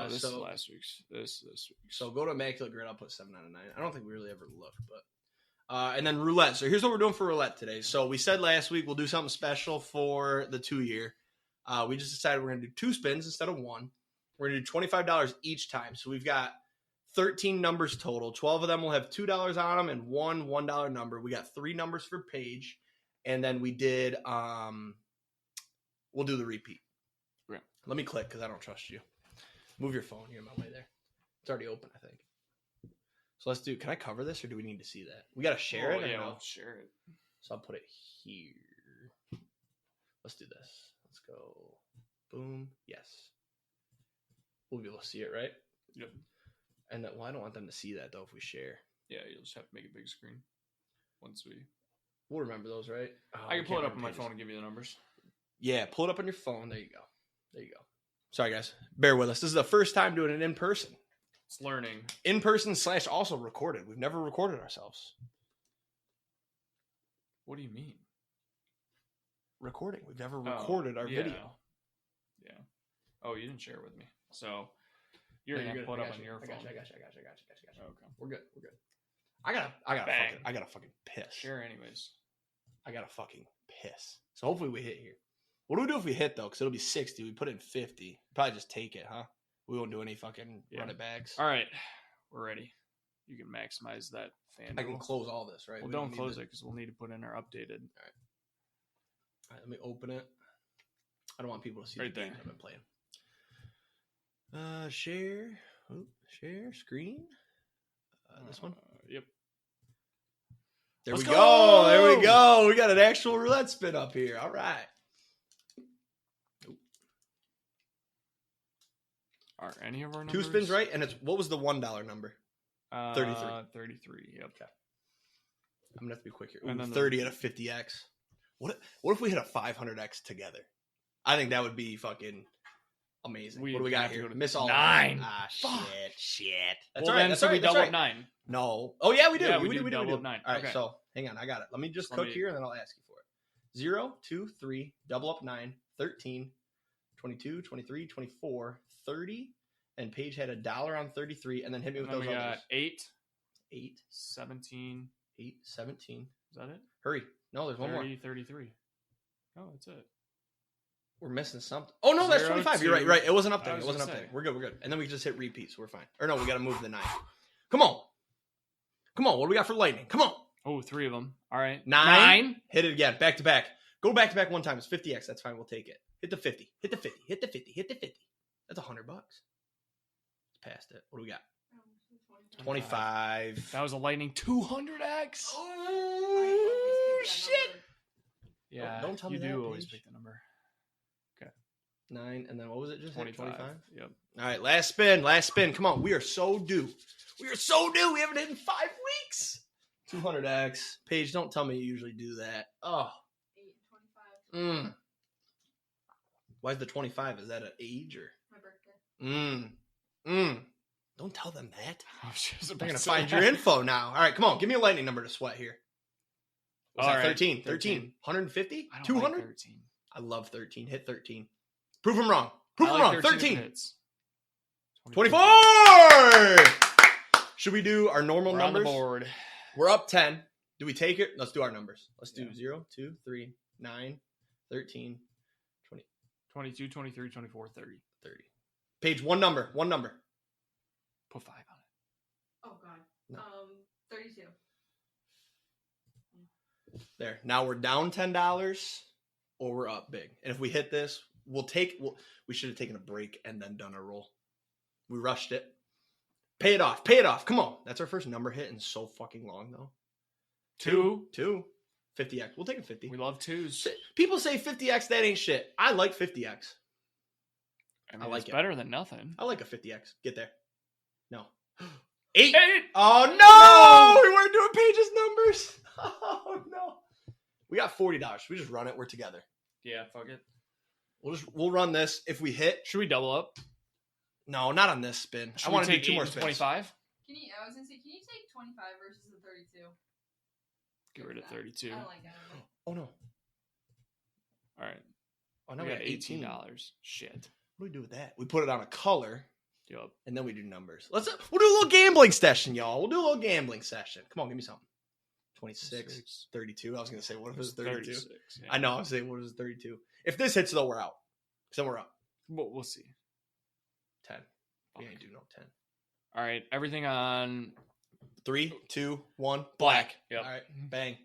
This is last week's. This week's. So go to Immaculate Grid. I'll put 7 out of 9. I don't think we really ever looked, but and then roulette. So here's what we're doing for roulette today. So we said last week we'll do something special for the 2-year. We just decided we're gonna do 2 spins instead of 1. We're gonna do $25 each time. So we've got 13 numbers total. 12 of them will have $2 on them and one $1 number. We got 3 numbers for Paige, and then we did. We'll do the repeat. Yeah. Let me click because I don't trust you. Move your phone. You're in my way there. It's already open, I think. So let's do. Can I cover this, or do we need to see that? We got to share it. Yeah, no? we'll share it. So I'll put it here. Let's do this. Let's go. Boom. Yes. We'll be able to see it, right? Yep. And then, well, I don't want them to see that though if we share. Yeah, you'll just have to make a big screen once we. We'll remember those, right? Oh, I can pull it up on my phone and give you the numbers. Yeah, pull it up on your phone. There you go. There you go. Sorry, guys. Bear with us. This is the first time doing it in person. It's learning. In person / also recorded. We've never recorded ourselves. What do you mean? Recording. We've never recorded our video. Yeah. Oh, you didn't share it with me. So you're going to pull it up on your phone. I got you. Okay. We're good. I gotta fucking piss. Share anyways. I gotta fucking piss. So hopefully we hit here. What do we do if we hit, though? Because it'll be 60. We put in 50. Probably just take it, huh? We won't do any fucking run it backs. All right. We're ready. You can maximize that fan. I can close all this, right? Well, don't close it because we'll need to put in our updated. All right, let me open it. I don't want people to see right the there. games I've been playing. Share. Share screen. This one? Yep. There we go. We got an actual roulette spin up here. All right. Are any of our numbers? 2 spins, right? And it's what was the $1 number? 33. 33. Yep. Okay. I'm gonna have to be quick here. And then 30 at a 50x. What if we hit a 500x together? I think that would be fucking amazing. What do we got here? Miss all 9. Ah, shit. That's all right. That's we double up 9. No. Oh yeah, we do. Yeah, we do double up 9. All right. Okay. So hang on, I got it. Let me just cook here, and then I'll ask you for it. 0, 2, 3, double up 9, 13, 22, 23, 24, 30, and Paige had $1 on 33, and then hit me with those others. Got 8, 17. 8, 17. Is that it? Hurry. No, there's 30, one more. 33. Oh, that's it. We're missing something. Oh, no, that's 25. You're right. It wasn't updating. It wasn't updating. We're good. And then we just hit repeat, so we're fine. Or no, we got to move the 9. Come on. What do we got for lightning? Come on. Oh, 3 of them. All right. 9. Hit it again. Back to back. Go back to back one time. It's 50x. That's fine. We'll take it. Hit the 50. Hit the 50. Hit the 50. Hit the 50. That's $100. Past it. What do we got? 25. That was a lightning 200x. Oh, shit. Yeah. Don't tell me that. You do always pick the number. 9, and then what was it? Just 25? Yep. All right, last spin. Come on, we are so due. We haven't hit in 5 weeks. 200X. Paige, don't tell me you usually do that. Oh. 8, 25. Why is the 25? Is that an age or? My birthday. Don't tell them that. I was just They're about going to to say find that. your info now. All right, come on. Give me a lightning number to sweat here. What's All that, right, 13? 13. 150? I don't 200? like 13. I love 13. Hit 13. Prove them wrong. I Prove them like wrong. 13 13. hits. 24! Should we do our normal We're on the numbers? board. We're up 10. Do we take it? Let's do our numbers. Let's do Yeah. 0, 2, 3, 9, 13, 20, 22, 23, 24, 30. 30. Paige, one number. One number. Put 5 on it. Oh God. No. 32. There. Now we're down $10 or we're up big. And if we hit this, we should have taken a break and then done a roll. We rushed it. Pay it off. Pay it off. Come on. That's our first number hit in so fucking long, though. 2. 50X. We'll take a 50. We love 2s. People say 50X, that ain't shit. I like 50X. I mean, I like it's it. better than nothing. I like a 50X. Get there. No. 8. 8. Oh, no! We weren't doing Paige's numbers. Oh, no. We got $40. We just run it. We're together. Yeah, fuck it. We'll run this. If we hit, Should we double up? no, not on this spin. Should I we want to do take 2 more 8 and spins. 25? I was gonna say, can you take 25 versus the 32? Get rid of 32. I don't like that. Oh, no. All right. Oh, now we we got got 18. $18. Shit. What do we do with that? We put it on a color, Yup. and then we do numbers. We'll do a little gambling session, y'all. We'll do a little gambling session. Come on, give me something. 26, 32. I was going to say, what if it was 32? 36. Yeah. I know. I was saying, what if it was 32? If this hits, though, we're out. So then we're up. We'll see. 10. We Fuck. ain't do no 10. All right. Everything on 3, 2, 1. black. Yep. All right. Bang.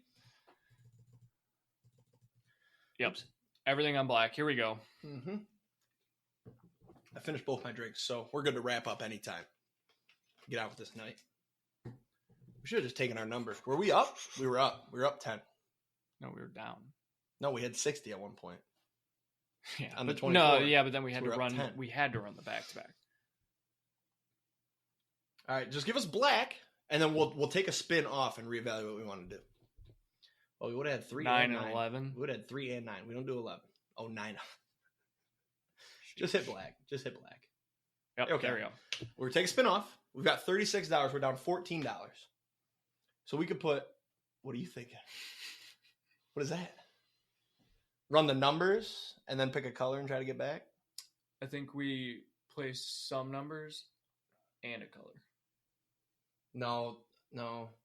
Yep. Everything on black. Here we go. Mm-hmm. I finished both my drinks, so we're good to wrap up anytime. Get out with this night. We should have just taken our numbers. Were we up? We were up. We were up 10. No, we were down. No, we had 60 at one point. Yeah. On the but 24. no, yeah, but then we had So to we're up run. 10. We had to run the back to back. All right, just give us black, and then we'll take a spin off and reevaluate what we want to do. Well, we would have had 3 9 and and 9. 11. We would have had 3 and 9. We don't do 11. Oh, 9. Just hit black. Just hit black. Yep. Okay. There we go. We're taking a spin off. We've got $36. We're down $14. So we could put, what are you thinking? What is that? Run the numbers and then pick a color and try to get back? I think we place some numbers and a color. No.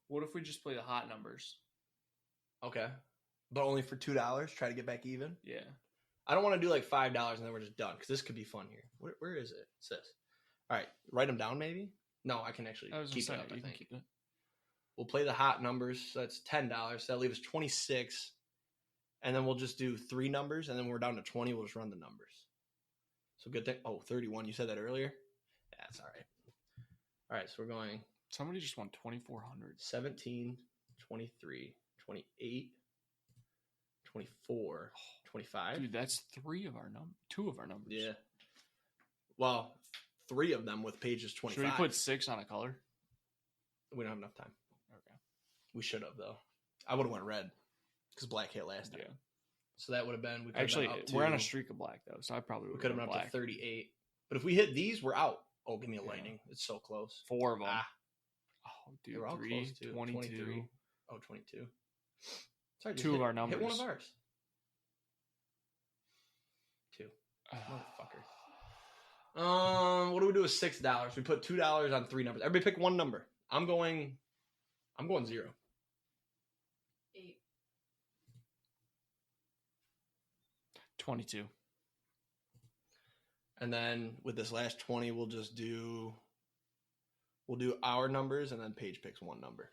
What if we just play the hot numbers? Okay. But only for $2, try to get back even? Yeah. I don't want to do like $5 and then we're just done because this could be fun here. Where is it? It says. All right. Write them down maybe? No, I can actually I was keep it gonna up, say, I you can think. keep it. We'll play the hot numbers. So that's $10. So that'll leave us 26. And then we'll just do 3 numbers. And then when we're down to 20, we'll just run the numbers. So good thing. Oh, 31. You said that earlier? Yeah, that's all right. All right. So we're going Somebody just won 2,400. 17, 23, 28, 24, 25. Dude, that's 2 of our numbers. Yeah. Well, 3 of them with Paige's 25. Should we put 6 on a color? We don't have enough time. Okay. We should have, though. I would have went red because black hit last time. Yeah. So that would have been. We could Actually, have been up we're on to- a streak of black though, so I probably We would could have have been black. up to 38. But if we hit these, we're out. Oh, give me a Yeah. lightning. It's so close. 4 of them. Ah, Oh, dude, they were all 3, close too. 22. Oh, 22. Sorry, just 2 of hit- our Hit one numbers. of ours. 2. Ah. Motherfucker. What do we do with $6? We put $2 on 3 numbers. Everybody pick one number. I'm going 0. 8. 22. And then with this last 20, we'll do our numbers, and then Paige picks one number.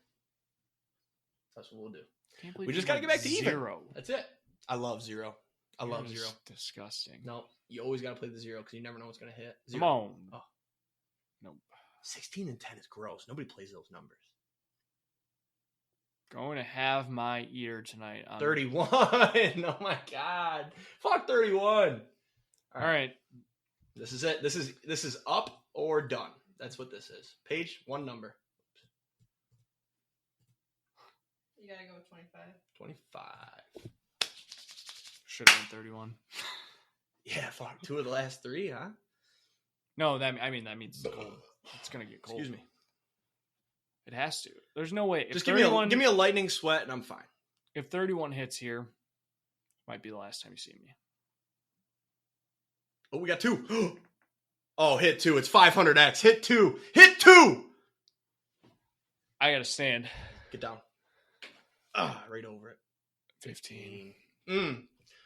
That's what we'll do. Can't believe We you just got to went get back to even. 0. That's it. I love 0. I love That is 0. Disgusting. No, you always got to play the 0 because you never know what's going to hit. 0. Come on. Oh. Nope. 16 and 10 is gross. Nobody plays those numbers. Going to have my ear tonight. On 31. Oh my God. Fuck 31. All right. This is it. This is up or done. That's what this is. Paige, one number. You gotta go with 25. 25. Should have been 31. Yeah, fuck. 2 of the last 3, huh? No, that means it's cold. It's gonna get cold. Excuse me. It has to. There's no way. Just give me a lightning sweat and I'm fine. If 31 hits here, might be the last time you see me. Oh, we got 2. Oh, hit 2. It's 500x. Hit 2. Hit 2. I gotta stand. Get down. Right over it. 15.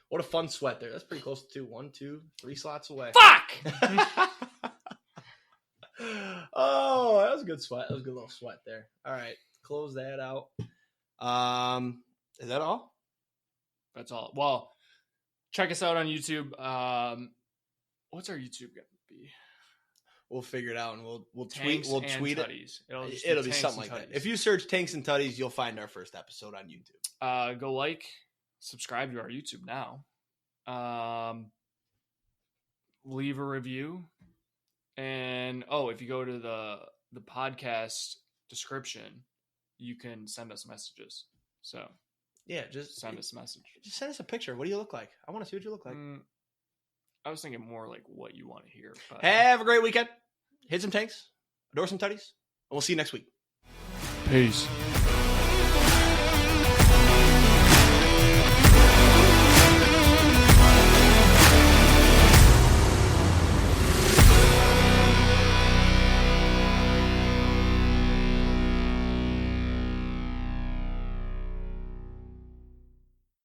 What a fun sweat there. That's pretty close to 2. 1, 2, 3 slots away. Fuck! Oh, that was a good sweat. That was a good little sweat there. All right. Close that out. Is that all? That's all. Well, check us out on YouTube. What's our YouTube gonna be? We'll figure it out and we'll Tanks tweet it. It'll be something like that. If you search Tanks and Tutties, you'll find our first episode on YouTube. Go subscribe to our YouTube now. Leave a review. And if you go to the podcast description, you can send us messages. So yeah, just send us a message. Just send us a picture. What do you look like? I want to see what you look like. I was thinking more like what you want to hear. But... Have a great weekend. Hit some tanks, adore some tutties, and we'll see you next week. Peace.